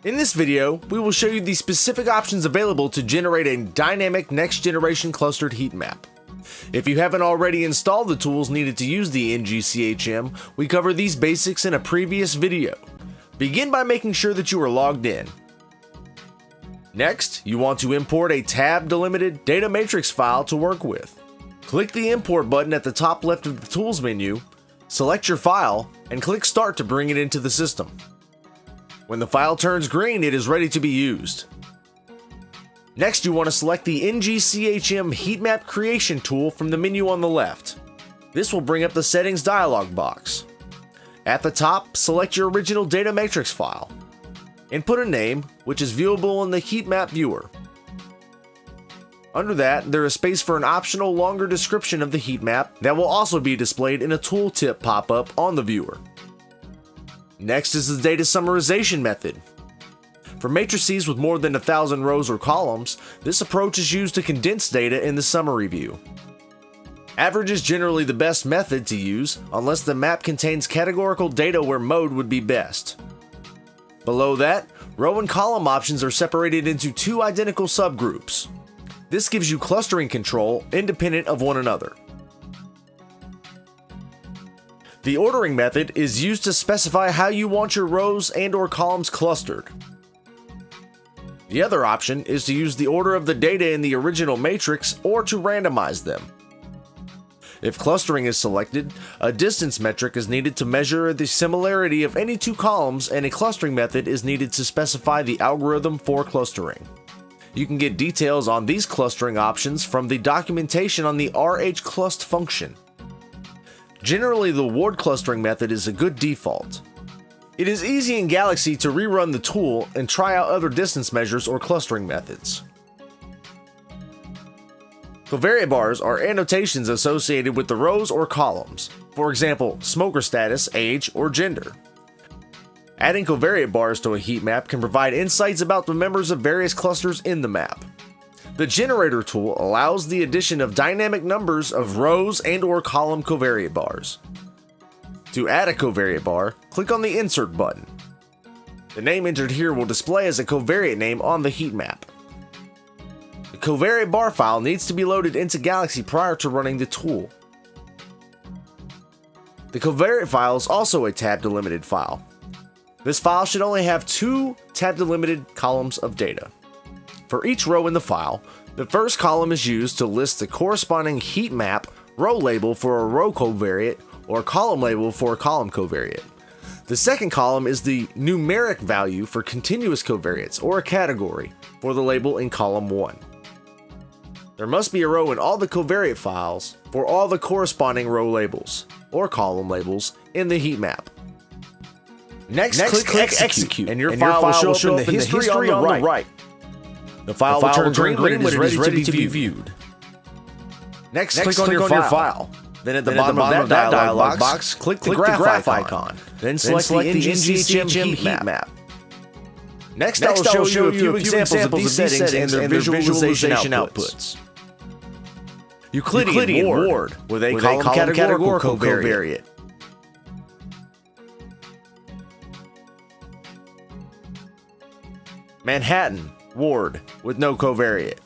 In this video, we will show you the specific options available to generate a dynamic next-generation clustered heat map. If you haven't already installed the tools needed to use the NG-CHM, we covered these basics in a previous video. Begin by making sure that you are logged in. Next, you want to import a tab-delimited data matrix file to work with. Click the import button at the top left of the tools menu, select your file, and click start to bring it into the system. When the file turns green, it is ready to be used. Next, you want to select the NG-CHM heat map creation tool from the menu on the left. This will bring up the settings dialog box. At the top, select your original data matrix file. Input a name, which is viewable in the heat map viewer. Under that, there is space for an optional longer description of the heat map that will also be displayed in a tooltip pop-up on the viewer. Next is the data summarization method. For matrices with more than 1,000 rows or columns, this approach is used to condense data in the summary view. Average is generally the best method to use unless the map contains categorical data where mode would be best. Below that, row and column options are separated into two identical subgroups. This gives you clustering control independent of one another. The ordering method is used to specify how you want your rows and/or columns clustered. The other option is to use the order of the data in the original matrix or to randomize them. If clustering is selected, a distance metric is needed to measure the similarity of any two columns, and a clustering method is needed to specify the algorithm for clustering. You can get details on these clustering options from the documentation on the rhclust function. Generally, the ward clustering method is a good default. It is easy in Galaxy to rerun the tool and try out other distance measures or clustering methods. Covariant bars are annotations associated with the rows or columns, for example, smoker status, age, or gender. Adding covariant bars to a heat map can provide insights about the members of various clusters in the map. The generator tool allows the addition of dynamic numbers of rows and/or column covariant bars. To add a covariant bar, click on the Insert button. The name entered here will display as a covariant name on the heat map. The covariant bar file needs to be loaded into Galaxy prior to running the tool. The covariant file is also a tab-delimited file. This file should only have two tab-delimited columns of data. For each row in the file, the first column is used to list the corresponding heat map row label for a row covariant or column label for a column covariant. The second column is the numeric value for continuous covariates or a category for the label in column 1. There must be a row in all the covariant files for all the corresponding row labels or column labels in the heat map. Next click execute, and your file will show up in the history on the right. The file will turn green when it is ready to be viewed. Next, click on your file. Then at the bottom of that dialog box, click the graph icon. Then select the NG-CHM heat map. Next, I will show you a few examples of these settings and their visualization outputs. Euclidean ward with a column categorical covariant. Manhattan ward with no covariant.